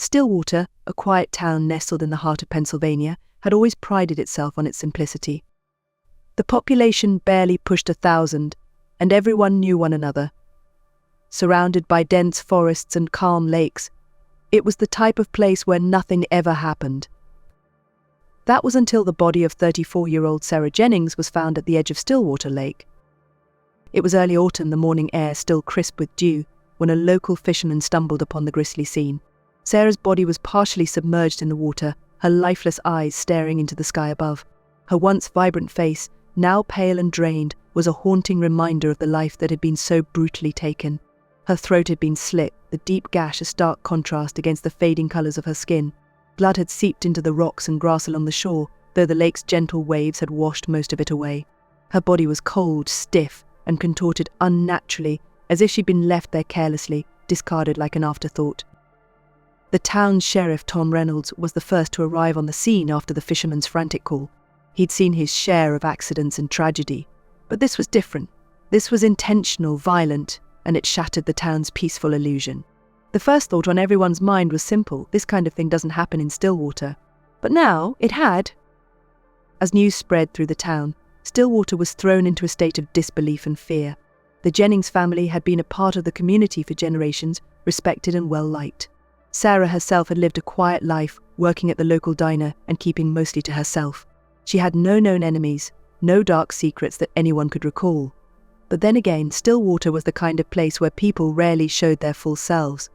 Stillwater, a quiet town nestled in the heart of Pennsylvania, had always prided itself on its simplicity. The population barely pushed 1,000, and everyone knew one another. Surrounded by dense forests and calm lakes, it was the type of place where nothing ever happened. That was until the body of 34-year-old Sarah Jennings was found at the edge of Stillwater Lake. It was early autumn, the morning air still crisp with dew, when a local fisherman stumbled upon the grisly scene. Sarah's body was partially submerged in the water, her lifeless eyes staring into the sky above. Her once vibrant face, now pale and drained, was a haunting reminder of the life that had been so brutally taken. Her throat had been slit, the deep gash a stark contrast against the fading colours of her skin. Blood had seeped into the rocks and grass along the shore, though the lake's gentle waves had washed most of it away. Her body was cold, stiff, and contorted unnaturally, as if she'd been left there carelessly, discarded like an afterthought. The town's sheriff, Tom Reynolds, was the first to arrive on the scene after the fisherman's frantic call. He'd seen his share of accidents and tragedy, but this was different. This was intentional, violent, and it shattered the town's peaceful illusion. The first thought on everyone's mind was simple: this kind of thing doesn't happen in Stillwater. But now it had. As news spread through the town, Stillwater was thrown into a state of disbelief and fear. The Jennings family had been a part of the community for generations, respected and well-liked. Sarah herself had lived a quiet life, working at the local diner and keeping mostly to herself. She had no known enemies, no dark secrets that anyone could recall. But then again, Stillwater was the kind of place where people rarely showed their full selves.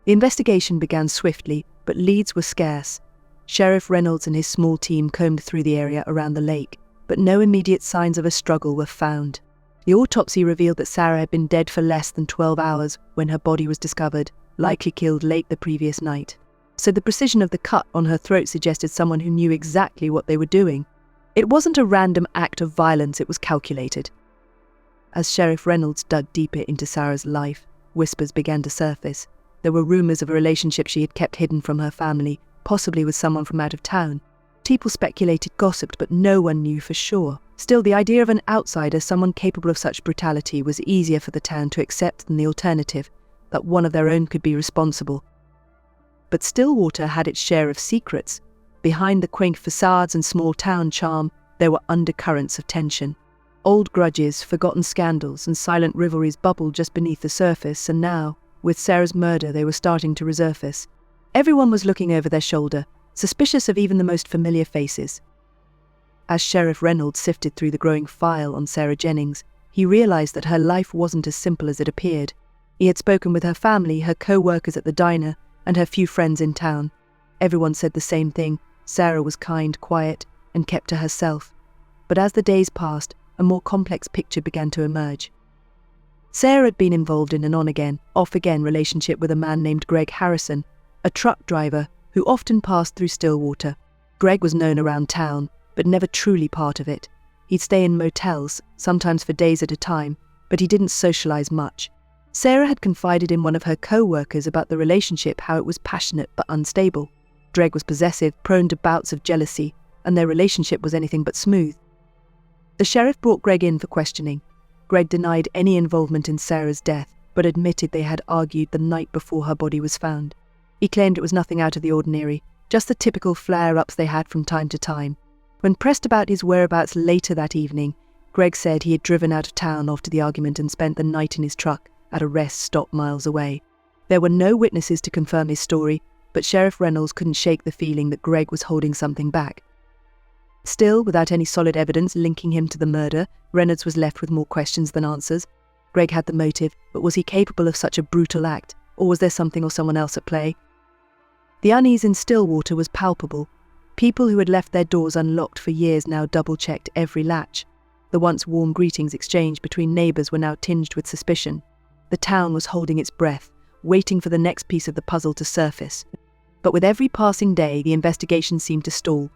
The investigation began swiftly, but leads were scarce. Sheriff Reynolds and his small team combed through the area around the lake, but no immediate signs of a struggle were found. The autopsy revealed that Sarah had been dead for less than 12 hours when her body was discovered, likely killed late the previous night. So the precision of the cut on her throat suggested someone who knew exactly what they were doing. It wasn't a random act of violence, it was calculated. As Sheriff Reynolds dug deeper into Sarah's life, whispers began to surface. There were rumors of a relationship she had kept hidden from her family, possibly with someone from out of town. People speculated, gossiped, but no one knew for sure. Still, the idea of an outsider, someone capable of such brutality, was easier for the town to accept than the alternative, that one of their own could be responsible. But Stillwater had its share of secrets. Behind the quaint facades and small town charm, there were undercurrents of tension. Old grudges, forgotten scandals, and silent rivalries bubbled just beneath the surface, and now, with Sarah's murder, they were starting to resurface. Everyone was looking over their shoulder, suspicious of even the most familiar faces. As Sheriff Reynolds sifted through the growing file on Sarah Jennings, he realized that her life wasn't as simple as it appeared. He had spoken with her family, her co-workers at the diner, and her few friends in town. Everyone said the same thing: Sarah was kind, quiet, and kept to herself. But as the days passed, a more complex picture began to emerge. Sarah had been involved in an on-again, off-again relationship with a man named Greg Harrison, a truck driver who often passed through Stillwater. Greg was known around town, but never truly part of it. He'd stay in motels, sometimes for days at a time, but he didn't socialize much. Sarah had confided in one of her co-workers about the relationship, how it was passionate but unstable. Greg was possessive, prone to bouts of jealousy, and their relationship was anything but smooth. The sheriff brought Greg in for questioning. Greg denied any involvement in Sarah's death, but admitted they had argued the night before her body was found. He claimed it was nothing out of the ordinary, just the typical flare-ups they had from time to time. When pressed about his whereabouts later that evening, Greg said he had driven out of town after the argument and spent the night in his truck at a rest stop miles away. There were no witnesses to confirm his story, but Sheriff Reynolds couldn't shake the feeling that Greg was holding something back. Still, without any solid evidence linking him to the murder, Reynolds was left with more questions than answers. Greg had the motive, but was he capable of such a brutal act, or was there something or someone else at play? The unease in Stillwater was palpable. People who had left their doors unlocked for years now double-checked every latch. The once warm greetings exchanged between neighbours were now tinged with suspicion. The town was holding its breath, waiting for the next piece of the puzzle to surface. But with every passing day, the investigation seemed to stall.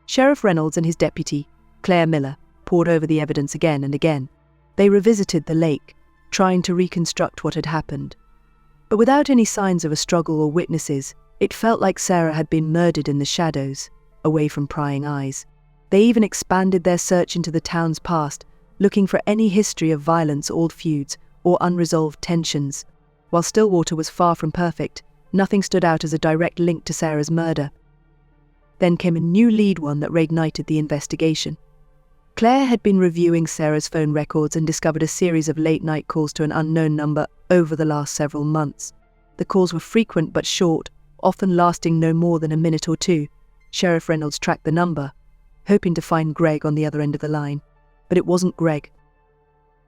Sheriff Reynolds and his deputy, Claire Miller, pored over the evidence again and again. They revisited the lake, trying to reconstruct what had happened. But without any signs of a struggle or witnesses, it felt like Sarah had been murdered in the shadows, away from prying eyes. They even expanded their search into the town's past, looking for any history of violence, old feuds, or unresolved tensions. While Stillwater was far from perfect, Nothing stood out as a direct link to Sarah's murder. Then came a new lead, one that reignited the investigation. Claire had been reviewing Sarah's phone records and discovered a series of late-night calls to an unknown number over the last several months. The calls were frequent but short, often lasting no more than a minute or two. Sheriff Reynolds tracked the number, hoping to find Greg on the other end of the line. But it wasn't Greg.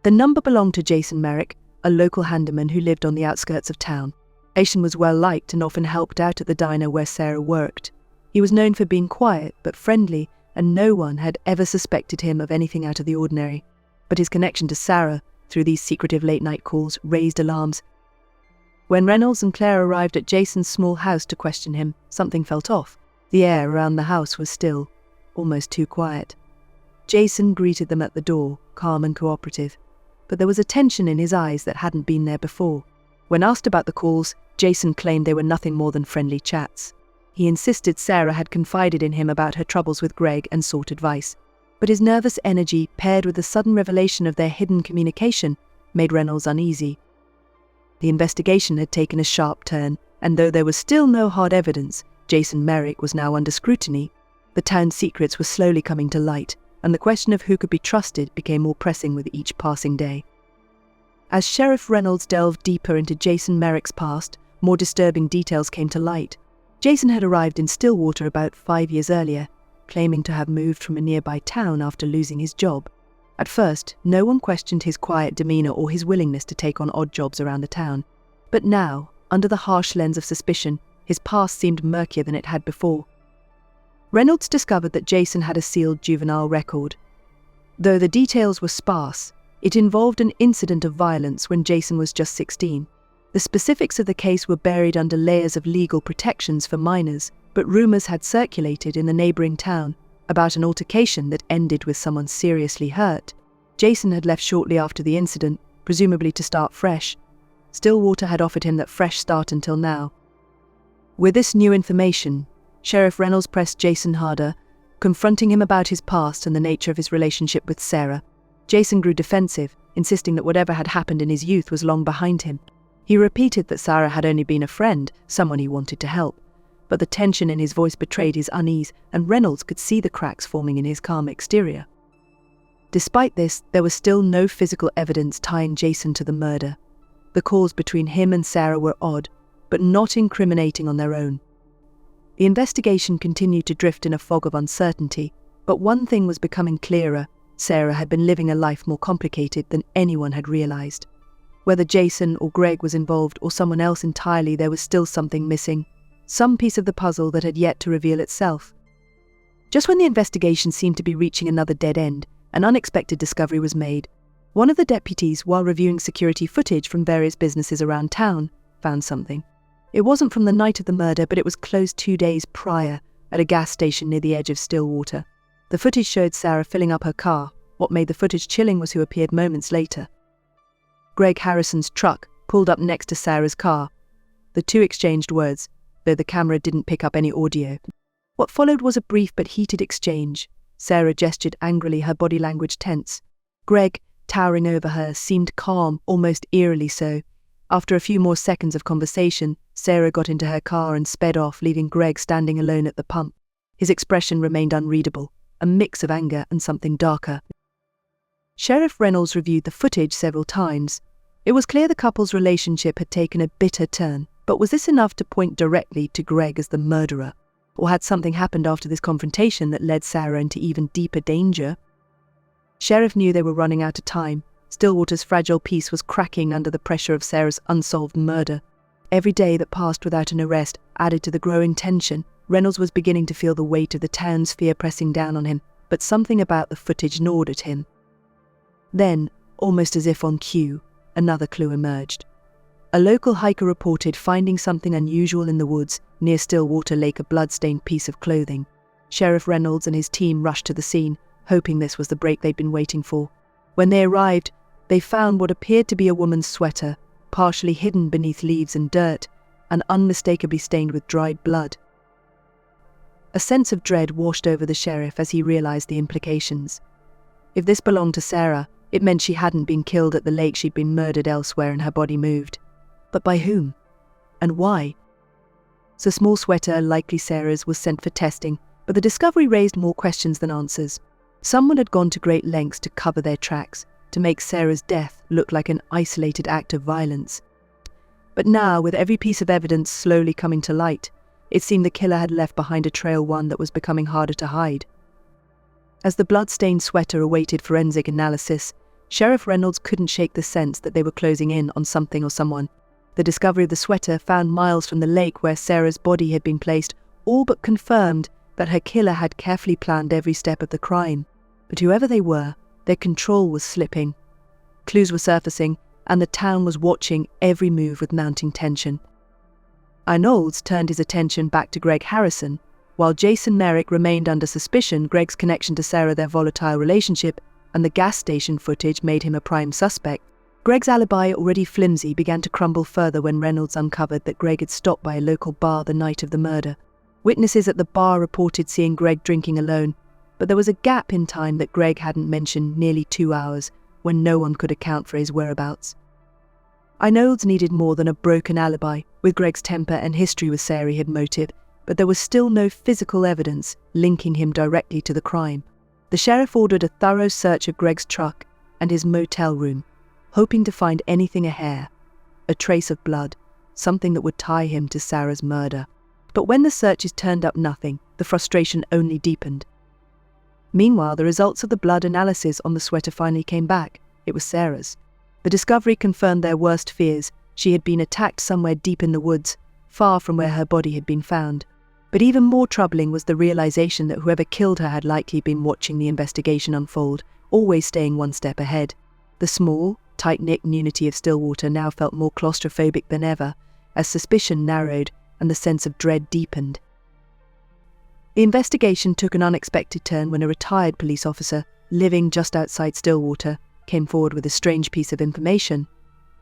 The number belonged to Jason Merrick, a local handyman who lived on the outskirts of town. Jason was well-liked and often helped out at the diner where Sarah worked. He was known for being quiet but friendly, and no one had ever suspected him of anything out of the ordinary. But his connection to Sarah, through these secretive late-night calls, raised alarms. When Reynolds and Claire arrived at Jason's small house to question him, something felt off. The air around the house was still, almost too quiet. Jason greeted them at the door, calm and cooperative, but there was a tension in his eyes that hadn't been there before. When asked about the calls, Jason claimed they were nothing more than friendly chats. He insisted Sarah had confided in him about her troubles with Greg and sought advice. But his nervous energy, paired with the sudden revelation of their hidden communication, made Reynolds uneasy. The investigation had taken a sharp turn, and though there was still no hard evidence, Jason Merrick was now under scrutiny. The town's secrets were slowly coming to light, and the question of who could be trusted became more pressing with each passing day. As Sheriff Reynolds delved deeper into Jason Merrick's past, more disturbing details came to light. Jason had arrived in Stillwater about 5 years earlier, claiming to have moved from a nearby town after losing his job. At first, no one questioned his quiet demeanor or his willingness to take on odd jobs around the town. But now, under the harsh lens of suspicion, his past seemed murkier than it had before. Reynolds discovered that Jason had a sealed juvenile record. Though the details were sparse, it involved an incident of violence when Jason was just 16. The specifics of the case were buried under layers of legal protections for minors, but rumors had circulated in the neighboring town about an altercation that ended with someone seriously hurt. Jason had left shortly after the incident, presumably to start fresh. Stillwater had offered him that fresh start until now. With this new information, Sheriff Reynolds pressed Jason harder, confronting him about his past and the nature of his relationship with Sarah. Jason grew defensive, insisting that whatever had happened in his youth was long behind him. He repeated that Sarah had only been a friend, someone he wanted to help. But the tension in his voice betrayed his unease, and Reynolds could see the cracks forming in his calm exterior. Despite this, there was still no physical evidence tying Jason to the murder. The calls between him and Sarah were odd, but not incriminating on their own. The investigation continued to drift in a fog of uncertainty, but one thing was becoming clearer: Sarah had been living a life more complicated than anyone had realized. Whether Jason or Greg was involved or someone else entirely, there was still something missing, some piece of the puzzle that had yet to reveal itself. Just when the investigation seemed to be reaching another dead end, an unexpected discovery was made. One of the deputies, while reviewing security footage from various businesses around town, found something. It wasn't from the night of the murder, but it was closed 2 days prior at a gas station near the edge of Stillwater. The footage showed Sarah filling up her car. What made the footage chilling was who appeared moments later. Greg Harrison's truck pulled up next to Sarah's car. The two exchanged words, though the camera didn't pick up any audio. What followed was a brief but heated exchange. Sarah gestured angrily, her body language tense. Greg, towering over her, seemed calm, almost eerily so. After a few more seconds of conversation, Sarah got into her car and sped off, leaving Greg standing alone at the pump. His expression remained unreadable, a mix of anger and something darker. Sheriff Reynolds reviewed the footage several times. It was clear the couple's relationship had taken a bitter turn, but was this enough to point directly to Greg as the murderer? Or had something happened after this confrontation that led Sarah into even deeper danger? Sheriff knew they were running out of time. Stillwater's fragile peace was cracking under the pressure of Sarah's unsolved murder. Every day that passed without an arrest added to the growing tension. Reynolds was beginning to feel the weight of the town's fear pressing down on him, but something about the footage gnawed at him. Then, almost as if on cue, another clue emerged. A local hiker reported finding something unusual in the woods near Stillwater Lake, a blood-stained piece of clothing. Sheriff Reynolds and his team rushed to the scene, hoping this was the break they'd been waiting for. When they arrived, they found what appeared to be a woman's sweater, partially hidden beneath leaves and dirt, and unmistakably stained with dried blood. A sense of dread washed over the sheriff as he realized the implications. If this belonged to Sarah, it meant she hadn't been killed at the lake, she'd been murdered elsewhere and her body moved. But by whom? And why? The small sweater, likely Sarah's, was sent for testing, but the discovery raised more questions than answers. Someone had gone to great lengths to cover their tracks, to make Sarah's death look like an isolated act of violence. But now, with every piece of evidence slowly coming to light, it seemed the killer had left behind a trail, one that was becoming harder to hide. As the blood-stained sweater awaited forensic analysis, Sheriff Reynolds couldn't shake the sense that they were closing in on something or someone. The discovery of the sweater, found miles from the lake where Sarah's body had been placed, all but confirmed that her killer had carefully planned every step of the crime. But whoever they were, their control was slipping. Clues were surfacing, and the town was watching every move with mounting tension. Arnolds turned his attention back to Greg Harrison. While Jason Merrick remained under suspicion, Greg's connection to Sarah, their volatile relationship, and the gas station footage made him a prime suspect. Greg's alibi, already flimsy, began to crumble further when Reynolds uncovered that Greg had stopped by a local bar the night of the murder. Witnesses at the bar reported seeing Greg drinking alone, but there was a gap in time that Greg hadn't mentioned, nearly 2 hours, when no one could account for his whereabouts. Arnolds needed more than a broken alibi. With Greg's temper and history with Sarah, he had motive, but there was still no physical evidence linking him directly to the crime. The sheriff ordered a thorough search of Greg's truck and his motel room, hoping to find anything, a hair, a trace of blood, something that would tie him to Sarah's murder. But when the searches turned up nothing, the frustration only deepened. Meanwhile, the results of the blood analysis on the sweater finally came back. It was Sarah's. The discovery confirmed their worst fears. She had been attacked somewhere deep in the woods, far from where her body had been found. But even more troubling was the realization that whoever killed her had likely been watching the investigation unfold, always staying one step ahead. The small, tight-knit community of Stillwater now felt more claustrophobic than ever, as suspicion narrowed and the sense of dread deepened. The investigation took an unexpected turn when a retired police officer, living just outside Stillwater, came forward with a strange piece of information.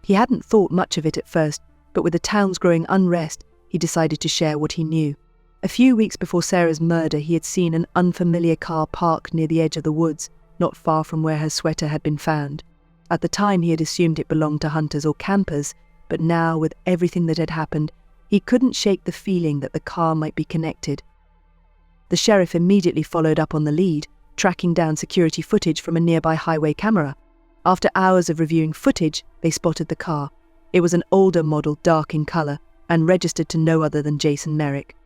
He hadn't thought much of it at first, but with the town's growing unrest, he decided to share what he knew. A few weeks before Sarah's murder, he had seen an unfamiliar car parked near the edge of the woods, not far from where her sweater had been found. At the time, he had assumed it belonged to hunters or campers, but now, with everything that had happened, he couldn't shake the feeling that the car might be connected. The sheriff immediately followed up on the lead, tracking down security footage from a nearby highway camera. After hours of reviewing footage, they spotted the car. It was an older model, dark in color, and registered to no other than Jason Merrick.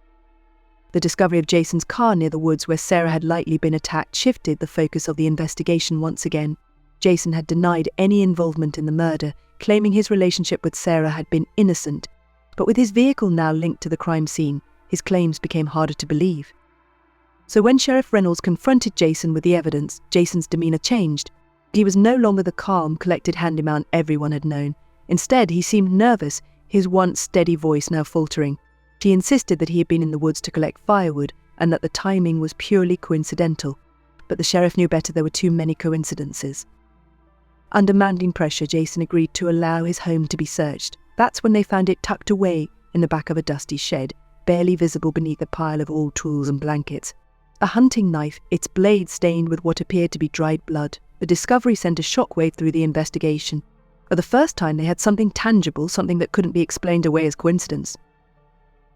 The discovery of Jason's car near the woods where Sarah had likely been attacked shifted the focus of the investigation once again. Jason had denied any involvement in the murder, claiming his relationship with Sarah had been innocent. But with his vehicle now linked to the crime scene, his claims became harder to believe. So when Sheriff Reynolds confronted Jason with the evidence, Jason's demeanor changed. He was no longer the calm, collected handyman everyone had known. Instead, he seemed nervous, his once steady voice now faltering. He insisted that he had been in the woods to collect firewood and that the timing was purely coincidental. But the sheriff knew better. There were too many coincidences. Under mounting pressure, Jason agreed to allow his home to be searched. That's when they found it tucked away in the back of a dusty shed, barely visible beneath a pile of old tools and blankets. A hunting knife, its blade stained with what appeared to be dried blood. The discovery sent a shockwave through the investigation. For the first time, they had something tangible, something that couldn't be explained away as coincidence.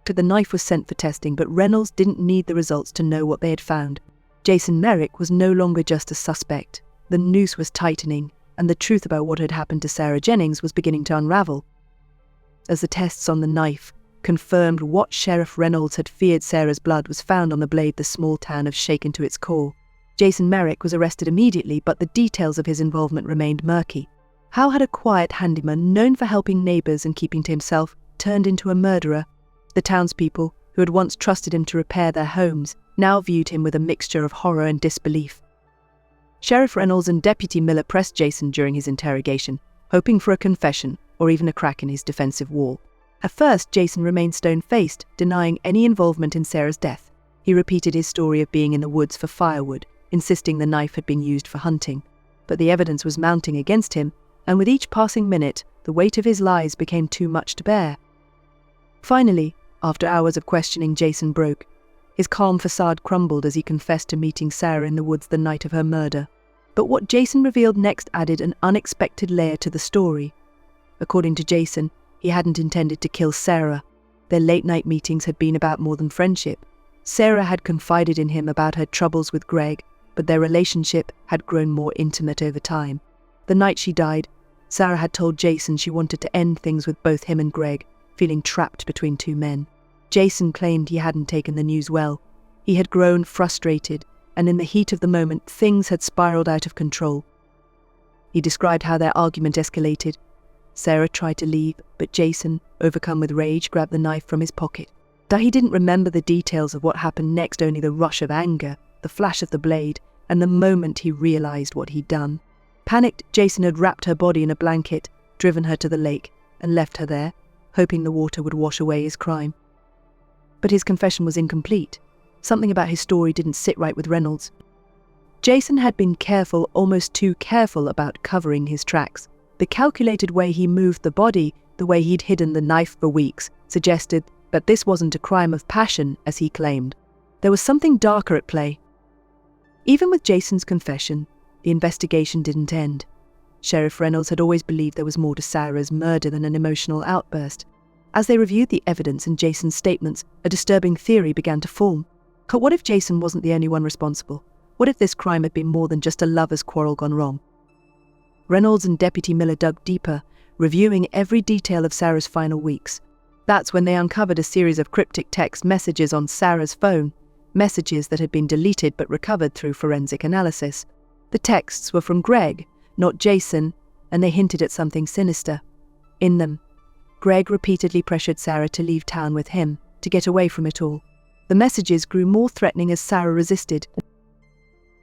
The knife was sent for testing, but Reynolds didn't need the results to know what they had found. Jason Merrick was no longer just a suspect. The noose was tightening, and the truth about what had happened to Sarah Jennings was beginning to unravel. As the tests on the knife confirmed what Sheriff Reynolds had feared, Sarah's blood was found on the blade. The small town was shaken to its core. Jason Merrick was arrested immediately, but the details of his involvement remained murky. How had a quiet handyman, known for helping neighbors and keeping to himself, turned into a murderer? The townspeople, who had once trusted him to repair their homes, now viewed him with a mixture of horror and disbelief. Sheriff Reynolds and Deputy Miller pressed Jason during his interrogation, hoping for a confession or even a crack in his defensive wall. At first, Jason remained stone-faced, denying any involvement in Sarah's death. He repeated his story of being in the woods for firewood, insisting the knife had been used for hunting. But the evidence was mounting against him, and with each passing minute, the weight of his lies became too much to bear. Finally, after hours of questioning, Jason broke. His calm facade crumbled as he confessed to meeting Sarah in the woods the night of her murder. But what Jason revealed next added an unexpected layer to the story. According to Jason, he hadn't intended to kill Sarah. Their late-night meetings had been about more than friendship. Sarah had confided in him about her troubles with Greg, but their relationship had grown more intimate over time. The night she died, Sarah had told Jason she wanted to end things with both him and Greg, feeling trapped between two men. Jason claimed he hadn't taken the news well. He had grown frustrated, and in the heat of the moment, things had spiraled out of control. He described how their argument escalated. Sarah tried to leave, but Jason, overcome with rage, grabbed the knife from his pocket. Though he didn't remember the details of what happened next, only the rush of anger, the flash of the blade, and the moment he realized what he'd done. Panicked, Jason had wrapped her body in a blanket, driven her to the lake, and left her there, hoping the water would wash away his crime. But his confession was incomplete. Something about his story didn't sit right with Reynolds. Jason had been careful, almost too careful, about covering his tracks. The calculated way he moved the body, the way he'd hidden the knife for weeks, suggested that this wasn't a crime of passion, as he claimed. There was something darker at play. Even with Jason's confession, the investigation didn't end. Sheriff Reynolds had always believed there was more to Sarah's murder than an emotional outburst. As they reviewed the evidence and Jason's statements, a disturbing theory began to form. But what if Jason wasn't the only one responsible? What if this crime had been more than just a lover's quarrel gone wrong? Reynolds and Deputy Miller dug deeper, reviewing every detail of Sarah's final weeks. That's when they uncovered a series of cryptic text messages on Sarah's phone, messages that had been deleted but recovered through forensic analysis. The texts were from Greg, not Jason, and they hinted at something sinister. In them, Greg repeatedly pressured Sarah to leave town with him, to get away from it all. The messages grew more threatening as Sarah resisted.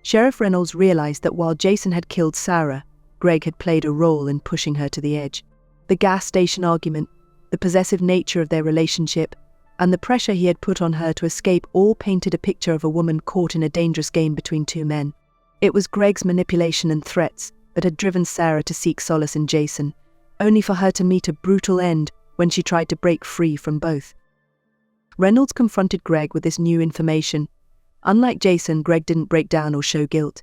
Sheriff Reynolds realized that while Jason had killed Sarah, Greg had played a role in pushing her to the edge. The gas station argument, the possessive nature of their relationship, and the pressure he had put on her to escape all painted a picture of a woman caught in a dangerous game between two men. It was Greg's manipulation and threats that had driven Sarah to seek solace in Jason, only for her to meet a brutal end when she tried to break free from both. Reynolds confronted Greg with this new information. Unlike Jason, Greg didn't break down or show guilt.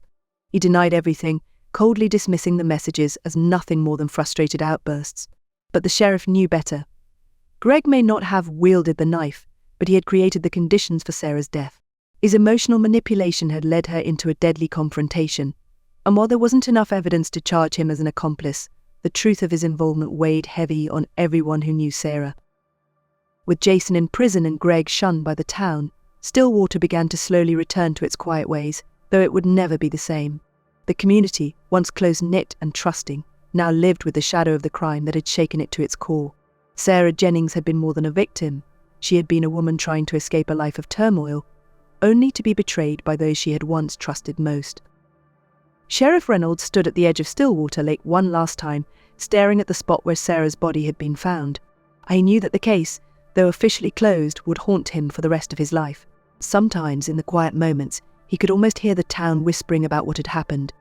He denied everything, coldly dismissing the messages as nothing more than frustrated outbursts. But the sheriff knew better. Greg may not have wielded the knife, but he had created the conditions for Sarah's death. His emotional manipulation had led her into a deadly confrontation, and while there wasn't enough evidence to charge him as an accomplice, the truth of his involvement weighed heavy on everyone who knew Sarah. With Jason in prison and Greg shunned by the town, Stillwater began to slowly return to its quiet ways, though it would never be the same. The community, once close-knit and trusting, now lived with the shadow of the crime that had shaken it to its core. Sarah Jennings had been more than a victim. She had been a woman trying to escape a life of turmoil, only to be betrayed by those she had once trusted most. Sheriff Reynolds stood at the edge of Stillwater Lake one last time, staring at the spot where Sarah's body had been found. He knew that the case, though officially closed, would haunt him for the rest of his life. Sometimes, in the quiet moments, he could almost hear the town whispering about what had happened.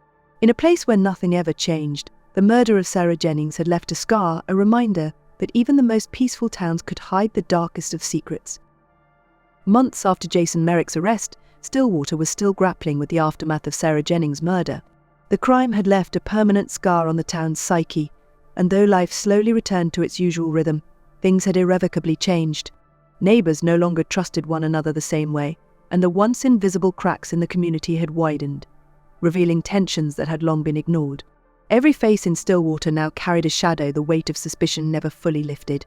In a place where nothing ever changed, the murder of Sarah Jennings had left a scar, a reminder that even the most peaceful towns could hide the darkest of secrets. Months after Jason Merrick's arrest, Stillwater was still grappling with the aftermath of Sarah Jennings' murder. The crime had left a permanent scar on the town's psyche, and though life slowly returned to its usual rhythm, things had irrevocably changed. Neighbors no longer trusted one another the same way, and the once invisible cracks in the community had widened, revealing tensions that had long been ignored. Every face in Stillwater now carried a shadow, the weight of suspicion never fully lifted.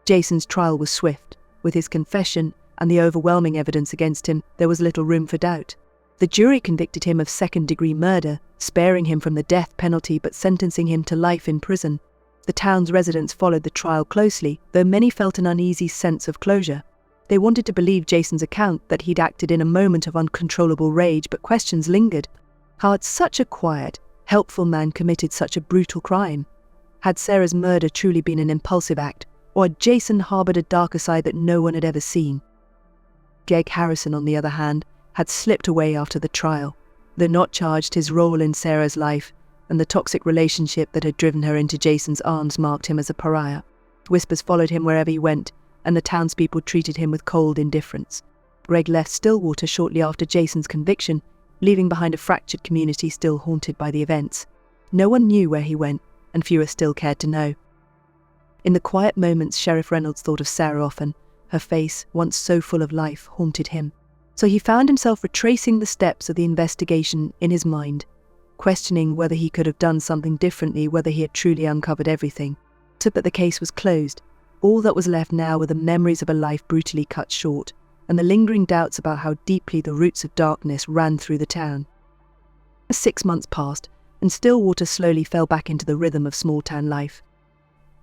Jason's trial was swift. With his confession and the overwhelming evidence against him, there was little room for doubt. The jury convicted him of second-degree murder, sparing him from the death penalty but sentencing him to life in prison. The town's residents followed the trial closely, though many felt an uneasy sense of closure. They wanted to believe Jason's account that he'd acted in a moment of uncontrollable rage, but questions lingered. How had such a quiet, helpful man committed such a brutal crime? Had Sarah's murder truly been an impulsive act, or had Jason harbored a darker side that no one had ever seen? Greg Harrison, on the other hand, had slipped away after the trial. Though not charged, his role in Sarah's life and the toxic relationship that had driven her into Jason's arms marked him as a pariah. Whispers followed him wherever he went, and the townspeople treated him with cold indifference. Greg left Stillwater shortly after Jason's conviction, leaving behind a fractured community still haunted by the events. No one knew where he went, and fewer still cared to know. In the quiet moments, Sheriff Reynolds thought of Sarah often. Her face, once so full of life, haunted him. So he found himself retracing the steps of the investigation in his mind, questioning whether he could have done something differently, whether he had truly uncovered everything. But the case was closed. All that was left now were the memories of a life brutally cut short, and the lingering doubts about how deeply the roots of darkness ran through the town. 6 months passed, and Stillwater slowly fell back into the rhythm of small-town life.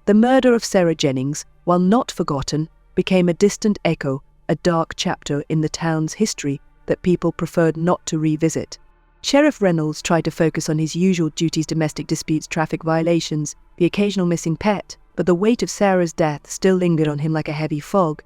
The murder of Sarah Jennings, while not forgotten, became a distant echo, a dark chapter in the town's history that people preferred not to revisit. Sheriff Reynolds tried to focus on his usual duties: domestic disputes, traffic violations, the occasional missing pet, but the weight of Sarah's death still lingered on him like a heavy fog.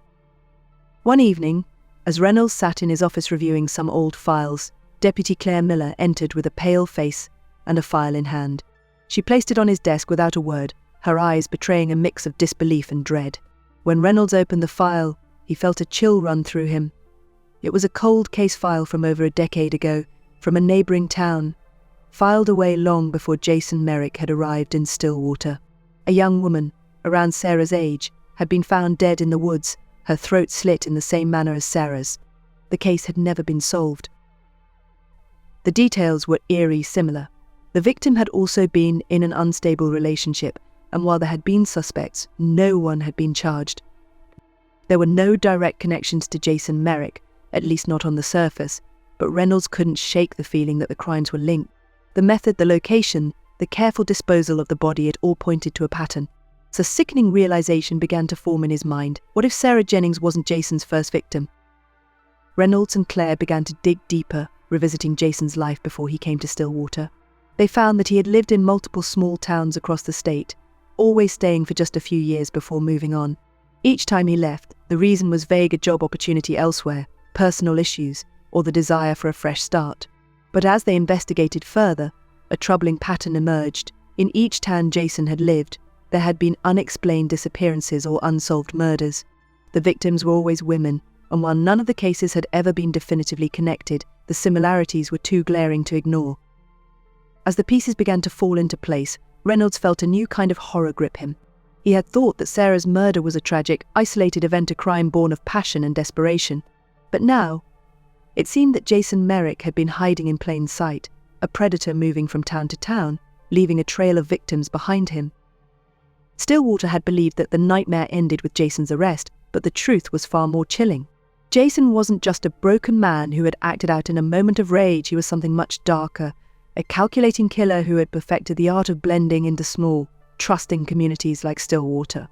One evening, as Reynolds sat in his office reviewing some old files, Deputy Claire Miller entered with a pale face and a file in hand. She placed it on his desk without a word, her eyes betraying a mix of disbelief and dread. When Reynolds opened the file, he felt a chill run through him. It was a cold case file from over a decade ago, from a neighboring town, filed away long before Jason Merrick had arrived in Stillwater. A young woman, around Sarah's age, had been found dead in the woods, her throat slit in the same manner as Sarah's. The case had never been solved. The details were eerie similar. The victim had also been in an unstable relationship, and while there had been suspects, no one had been charged. There were no direct connections to Jason Merrick, at least not on the surface, but Reynolds couldn't shake the feeling that the crimes were linked. The method, the location, the careful disposal of the body, it all pointed to a pattern. So a sickening realization began to form in his mind. What if Sarah Jennings wasn't Jason's first victim? Reynolds and Claire began to dig deeper, revisiting Jason's life before he came to Stillwater. They found that he had lived in multiple small towns across the state, always staying for just a few years before moving on. Each time he left, the reason was vague: a job opportunity elsewhere, personal issues, or the desire for a fresh start. But as they investigated further, a troubling pattern emerged. In each town Jason had lived, there had been unexplained disappearances or unsolved murders. The victims were always women, and while none of the cases had ever been definitively connected, the similarities were too glaring to ignore. As the pieces began to fall into place, Reynolds felt a new kind of horror grip him. He had thought that Sarah's murder was a tragic, isolated event, a crime born of passion and desperation. But now, it seemed that Jason Merrick had been hiding in plain sight, a predator moving from town to town, leaving a trail of victims behind him. Stillwater had believed that the nightmare ended with Jason's arrest, but the truth was far more chilling. Jason wasn't just a broken man who had acted out in a moment of rage. He was something much darker, a calculating killer who had perfected the art of blending into small, trusting communities like Stillwater.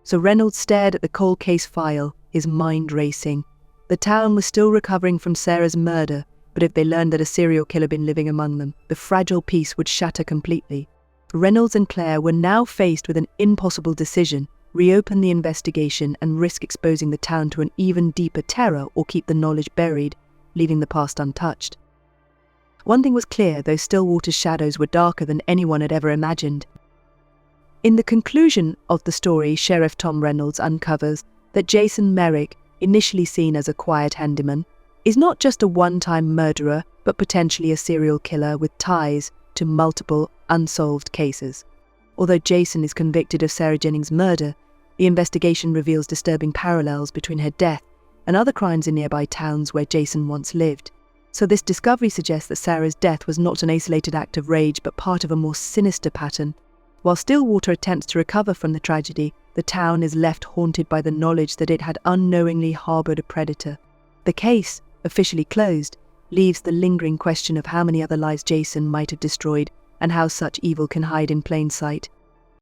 So Reynolds stared at the cold case file, his mind racing. The town was still recovering from Sarah's murder, but if they learned that a serial killer had been living among them, the fragile peace would shatter completely. Reynolds and Claire were now faced with an impossible decision: reopen the investigation and risk exposing the town to an even deeper terror, or keep the knowledge buried, leaving the past untouched. One thing was clear: though Stillwater's shadows were darker than anyone had ever imagined. In the conclusion of the story, Sheriff Tom Reynolds uncovers that Jason Merrick, initially seen as a quiet handyman, is not just a one-time murderer, but potentially a serial killer with ties to multiple unsolved cases. Although Jason is convicted of Sarah Jennings' murder, the investigation reveals disturbing parallels between her death and other crimes in nearby towns where Jason once lived. So this discovery suggests that Sarah's death was not an isolated act of rage, but part of a more sinister pattern. While Stillwater attempts to recover from the tragedy, the town is left haunted by the knowledge that it had unknowingly harbored a predator. The case, officially closed, leaves the lingering question of how many other lives Jason might have destroyed and how such evil can hide in plain sight.